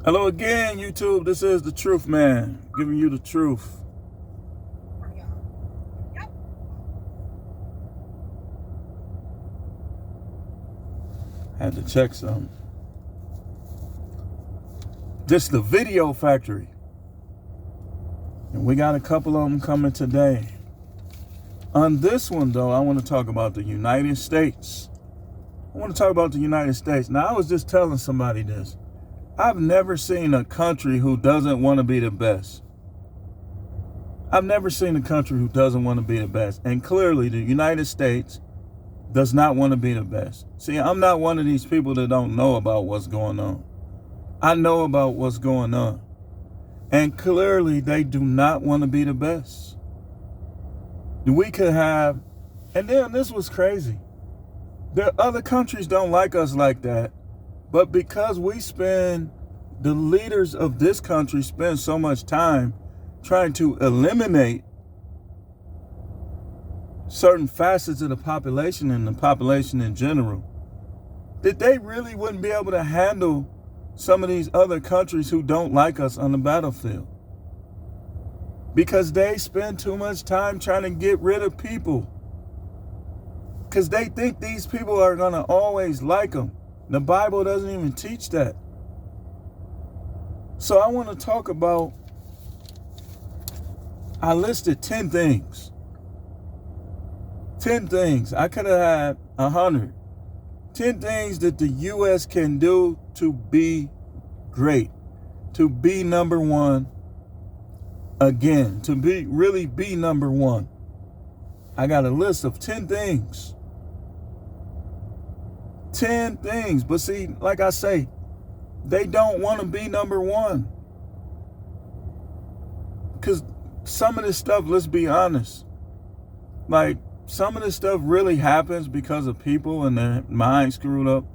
Hello again, YouTube. This is the Truth Man, giving you the truth. Had to check some. This is the Video Factory. And we got a couple of them coming today. On this one, though, I want to talk about the United States. Now, I was just telling somebody this. I've never seen a country who doesn't want to be the best. And clearly, the United States does not want to be the best. See, I'm not one of these people that don't know about what's going on. I know about what's going on. And clearly, they do not want to be the best. We could have, and then this was crazy. The other countries don't like us like that. But because the leaders of this country spend so much time trying to eliminate certain facets of the population and the population in general, that they really wouldn't be able to handle some of these other countries who don't like us on the battlefield. Because they spend too much time trying to get rid of people. Because they think these people are going to always like them. The Bible doesn't even teach that. So I want to talk about, I listed 10 things. 10 things. I could have had 100. 10 things that the U.S. can do to be great. To be number one again. To really be number one. I got a list of 10 things. 10 things. But see, like I say, they don't want to be number one. Because some of this stuff, let's be honest, like some of this stuff really happens because of people and their mind screwed up.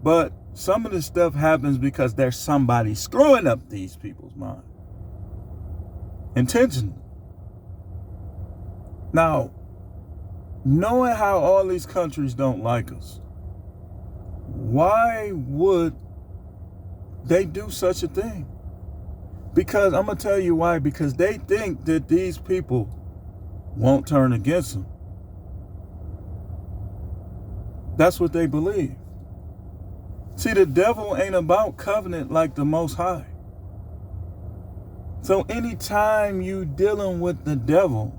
But some of this stuff happens because there's somebody screwing up these people's mind. Intentionally. Now, knowing how all these countries don't like us, why would they do such a thing? Because I'm going to tell you why. Because they think that these people won't turn against them. That's what they believe. See, the devil ain't about covenant like the Most High. So anytime you dealing with the devil,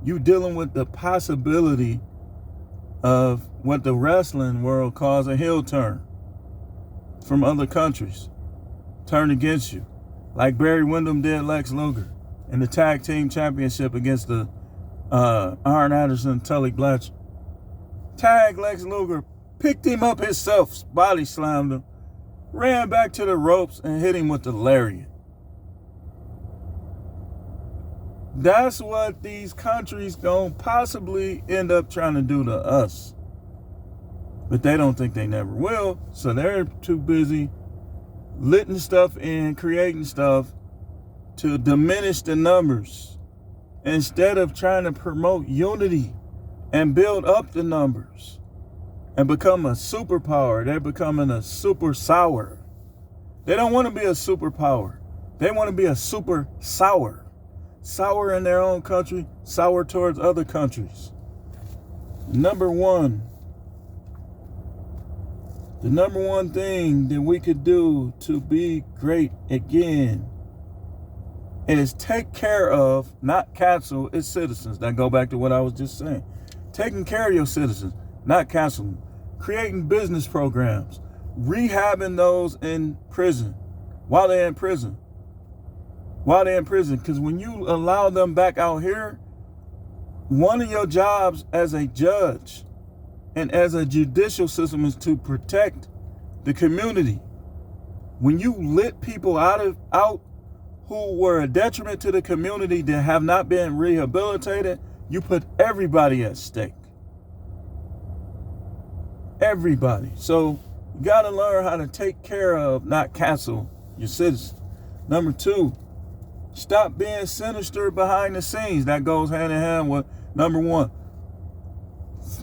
you dealing with the possibility of what the wrestling world calls a heel turn from other countries. Turn against you. Like Barry Windham did Lex Luger in the tag team championship against the Arn Anderson, Tully Blanchard. Tagged Lex Luger, picked him up himself, body slammed him, ran back to the ropes and hit him with the lariat. That's what these countries gonna possibly end up trying to do to us. But they don't think they never will, so they're too busy letting stuff in, creating stuff to diminish the numbers instead of trying to promote unity and build up the numbers and become a superpower. They're becoming a super sour. They don't want to be a superpower. They want to be a super sour. Sour in their own country, sour towards other countries. Number one. The number one thing that we could do to be great again is take care of, not cancel, its citizens. That go back to what I was just saying. Taking care of your citizens, not canceling. Creating business programs. Rehabbing those in prison while they're in prison. Because when you allow them back out here, one of your jobs as a judge and as a judicial system is to protect the community. When you let people out who were a detriment to the community that have not been rehabilitated, you put everybody at stake. Everybody. So you got to learn how to take care of, not cancel, your citizens. Number two, stop being sinister behind the scenes. That goes hand in hand with number one.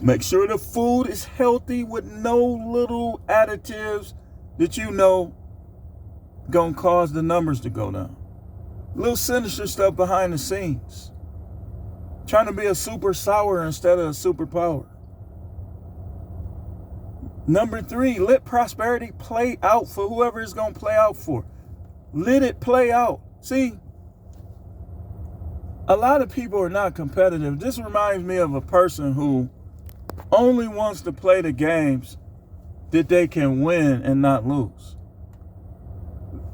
Make sure the food is healthy with no little additives that you know gonna cause the numbers to go down. Little sinister stuff behind the scenes. Trying to be a super sour instead of a superpower. Number 3, let prosperity play out for whoever it's going to play out for. Let it play out. See, a lot of people are not competitive. This reminds me of a person who only wants to play the games that they can win and not lose.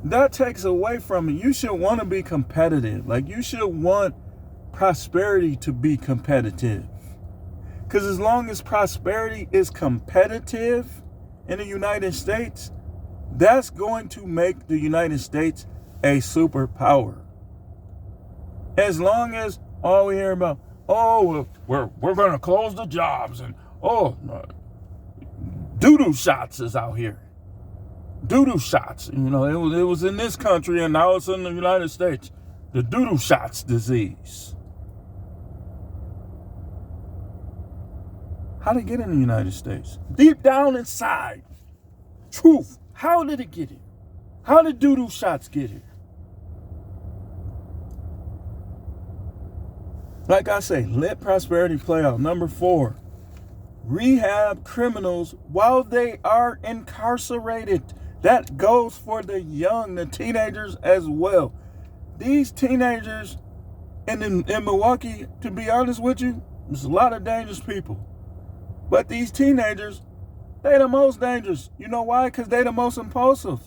That takes away from it. You should want to be competitive. Like, you should want prosperity to be competitive. Because as long as prosperity is competitive in the United States, that's going to make the United States a superpower. As long as all we hear about, oh, we're going to close the jobs, and doo-doo shots is out here. Doo-doo shots. You know, it was in this country, and now it's in the United States. The doo-doo shots disease. How did it get in the United States? Deep down inside. Truth. How did it get here? How did doo-doo shots get here? Like I say, let prosperity play out. Number 4, rehab criminals while they are incarcerated. That goes for the young, the teenagers as well. These teenagers in Milwaukee, to be honest with you, there's a lot of dangerous people. But these teenagers, they the most dangerous. You know why? Because they the most impulsive.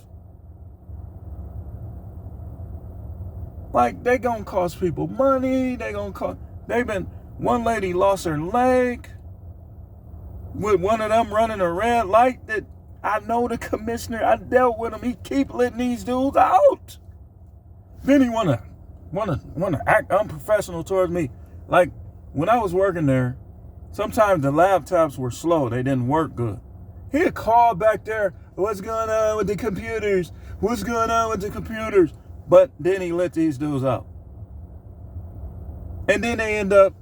Like, they gonna cost people money. One lady lost her leg with one of them running a red light that I know the commissioner, I dealt with him. He keep letting these dudes out. Then he wanna act unprofessional towards me. Like, when I was working there, sometimes the laptops were slow. They didn't work good. He'd call back there, what's going on with the computers? What's going on with the computers? But then he let these dudes out. And then they end up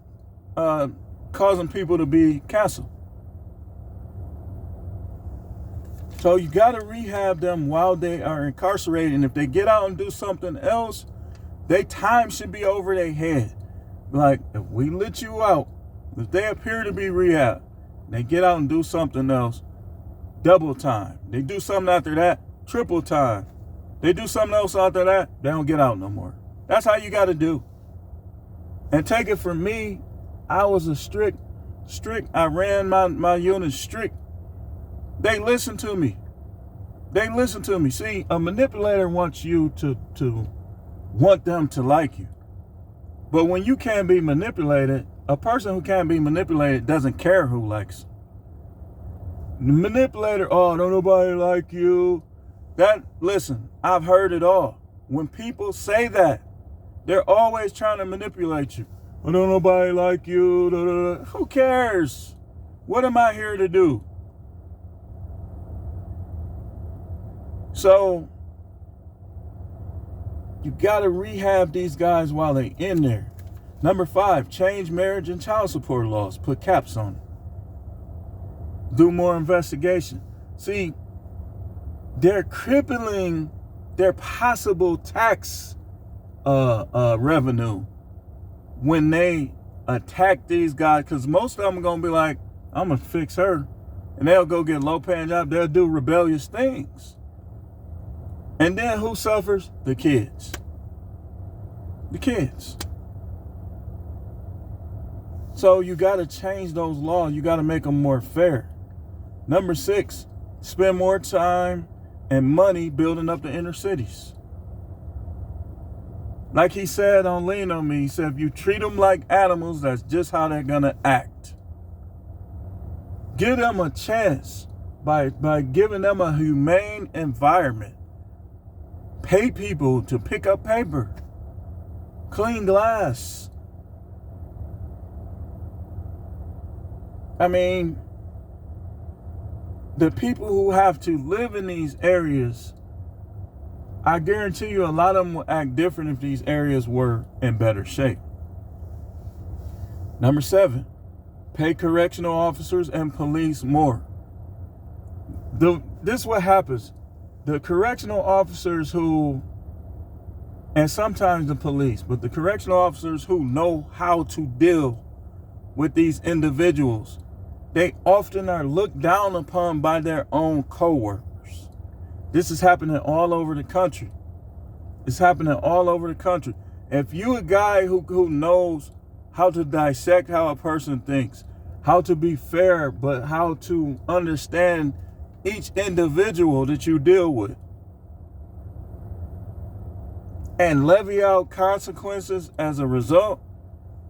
causing people to be canceled. So you got to rehab them while they are incarcerated. And if they get out and do something else, their time should be over their head. Like, if we let you out, if they appear to be rehabbed, they get out and do something else, double time. They do something after that, triple time. They do something else after that, they don't get out no more. That's how you got to do. And take it from me, I was a strict, I ran my unit strict. They listen to me. See, a manipulator wants you to want them to like you. But when you can't be manipulated, a person who can't be manipulated doesn't care who likes them. The manipulator, oh, don't nobody like you. Listen, I've heard it all. When people say that, they're always trying to manipulate you. Oh, don't nobody like you. Da, da, da. Who cares? What am I here to do? So, you got to rehab these guys while they're in there. Number 5, change marriage and child support laws. Put caps on it. Do more investigation. See, they're crippling their possible tax revenue when they attack these guys. Because most of them are going to be like, I'm going to fix her. And they'll go get low-paying jobs. They'll do rebellious things. And then who suffers? The kids. The kids. So you got to change those laws. You got to make them more fair. Number 6, spend more time and money building up the inner cities. Like he said on Lean On Me, he said, if you treat them like animals, that's just how they're going to act. Give them a chance by giving them a humane environment. Pay people to pick up paper, clean glass. I mean, the people who have to live in these areas, I guarantee you a lot of them will act different if these areas were in better shape. Number 7, pay correctional officers and police more. This is what happens. the correctional officers who, and sometimes the police, but the correctional officers who know how to deal with these individuals, they often are looked down upon by their own co-workers. This is happening all over the country. It's happening all over the country. If you a guy who knows how to dissect how a person thinks, how to be fair, but how to understand each individual that you deal with, and levy out consequences as a result,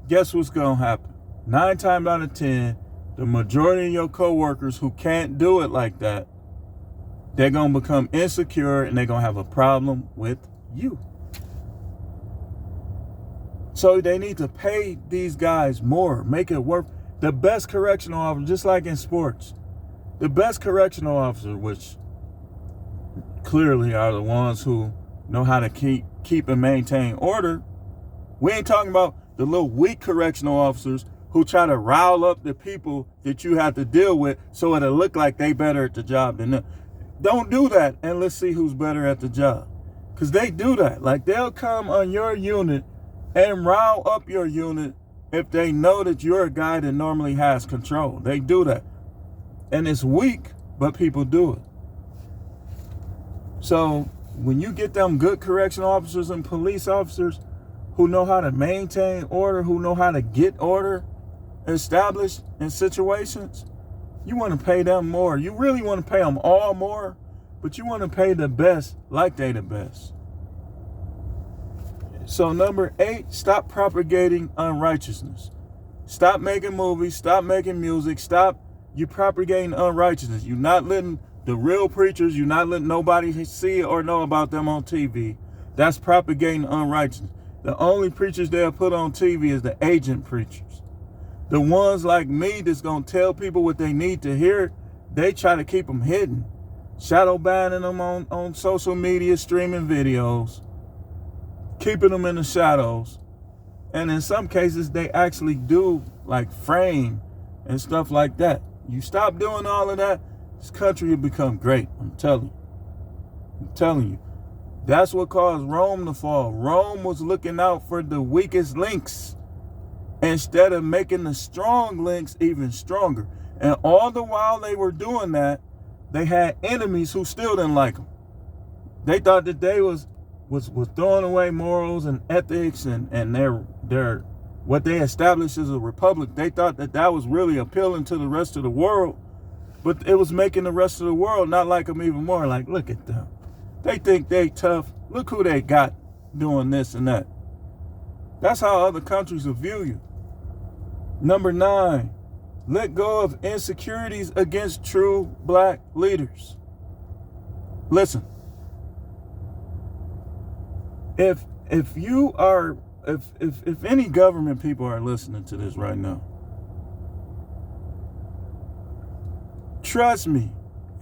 guess what's going to happen? 9 times out of 10, the majority of your coworkers who can't do it like that, they're going to become insecure and they're going to have a problem with you. So they need to pay these guys more, make it work. The best correctional officer, just like in sports, the best correctional officer, which clearly are the ones who know how to keep and maintain order. We ain't talking about the little weak correctional officers who try to rile up the people that you have to deal with so it'll look like they better at the job than them. Don't do that, and let's see who's better at the job. Because they do that. Like, they'll come on your unit and rile up your unit if they know that you're a guy that normally has control. They do that. And it's weak, but people do it. So when you get them good correctional officers and police officers who know how to maintain order, who know how to get order established in situations, you want to pay them more. You really want to pay them all more, but you want to pay the best like they the best. So number 8, stop propagating unrighteousness. Stop making movies, stop making music, stop you propagating unrighteousness. You're not letting the real preachers, you're not letting nobody see or know about them on TV. That's propagating unrighteousness. The only preachers they'll put on TV is the agent preachers. The ones like me that's going to tell people what they need to hear, they try to keep them hidden. Shadow banning them on social media, streaming videos, keeping them in the shadows. And in some cases, they actually do like frame and stuff like that. You stop doing all of that, this country will become great. I'm telling you. That's what caused Rome to fall. Rome was looking out for the weakest links instead of making the strong links even stronger. And all the while they were doing that, they had enemies who still didn't like them. They thought that they was throwing away morals and ethics and their what they established as a republic. They thought that was really appealing to the rest of the world, but it was making the rest of the world not like them even more. Like, look at them. They think they tough. Look who they got doing this and that. That's how other countries will view you. Number 9, let go of insecurities against true black leaders. Listen, if any government people are listening to this right now, trust me,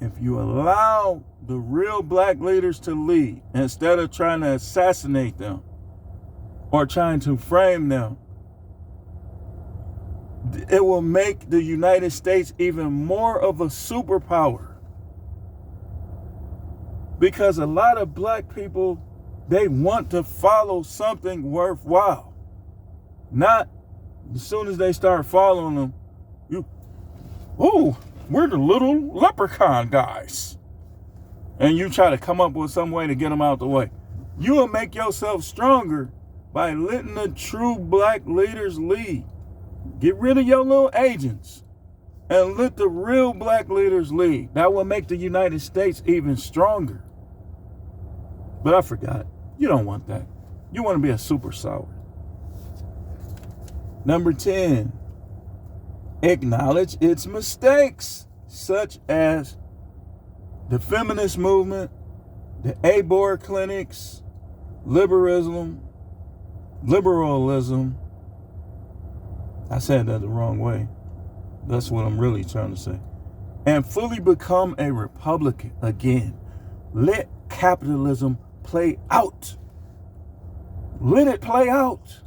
if you allow the real black leaders to lead instead of trying to assassinate them or trying to frame them, it will make the United States even more of a superpower. Because a lot of black people, they want to follow something worthwhile. Not as soon as they start following them, we're the little leprechaun guys. And you try to come up with some way to get them out the way. You will make yourself stronger by letting the true black leaders lead. Get rid of your little agents and let the real black leaders lead. That will make the United States even stronger. But I forgot. You don't want that. You want to be a super sour. Number 10, acknowledge its mistakes, such as the feminist movement, the abortion clinics, liberalism. I said that the wrong way. That's what I'm really trying to say. And fully become a Republican again. Let capitalism play out. Let it play out.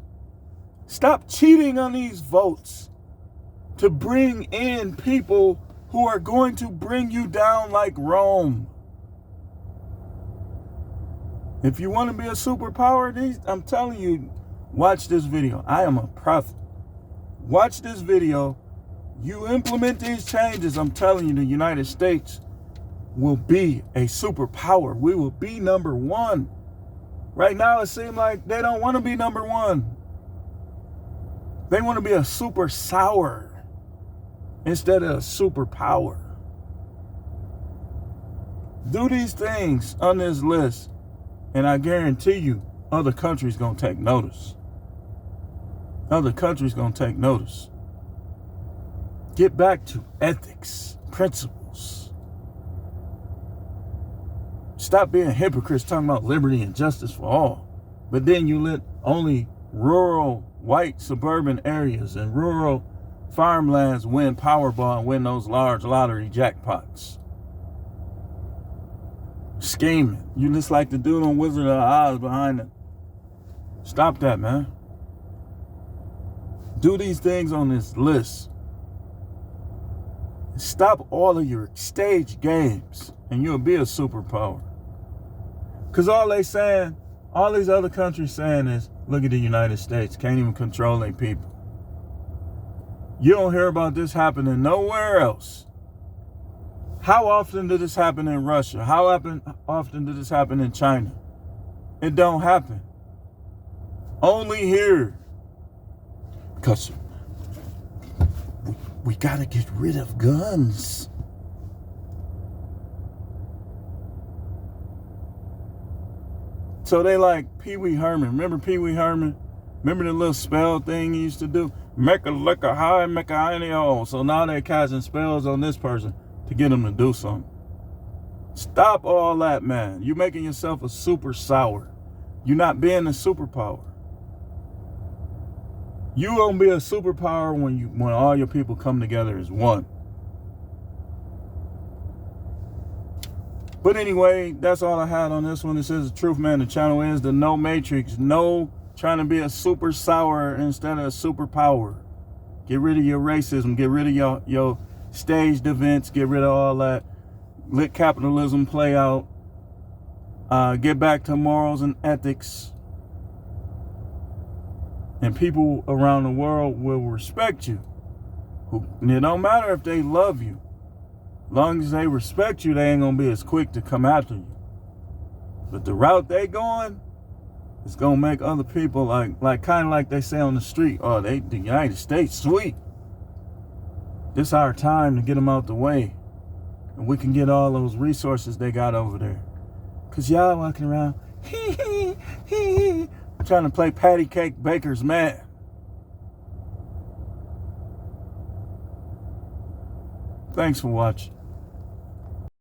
Stop cheating on these votes to bring in people who are going to bring you down like Rome. If you want to be a superpower, I'm telling you, watch this video. I am a prophet. Watch this video. You implement these changes, I'm telling you, the United States will be a superpower. We will be number one. Right now, it seems like they don't want to be number one. They want to be a super sour instead of a superpower. Do these things on this list, and I guarantee you, other countries going to take notice. Other countries going to take notice. Get back to ethics, principles. Stop being hypocrites talking about liberty and justice for all. But then you let only rural, white, suburban areas and rural farmlands win Powerball and win those large lottery jackpots. Scheming. You just like the dude on Wizard of Oz behind it. Stop that, man. Do these things on this list. Stop all of your stage games and you'll be a superpower. Because all these other countries saying is, look at the United States, can't even control their people. You don't hear about this happening nowhere else. How often did this happen in Russia? How often did this happen in China? It don't happen. Only here. Because we got to get rid of guns. So they like Pee Wee Herman. Remember Pee Wee Herman? Remember the little spell thing he used to do? Make a lick a high, make a hiney hole. So now they're casting spells on this person to get them to do something. Stop all that, man. You're making yourself a super sour. You're not being a superpower. You gonna be a superpower when all your people come together as one. But anyway, that's all I had on this one. This is the Truth Man. The channel is the No Matrix. No trying to be a super sour instead of a superpower. Get rid of your racism. Get rid of your staged events. Get rid of all that. Let capitalism play out. Get back to morals and ethics. And people around the world will respect you. And it don't matter if they love you. As long as they respect you, they ain't going to be as quick to come after you. But the route they going is going to make other people like kind of like they say on the street, oh, the United States, sweet. This our time to get them out the way. And we can get all those resources they got over there. Because y'all walking around, trying to play patty cake baker's man. Thanks for watching.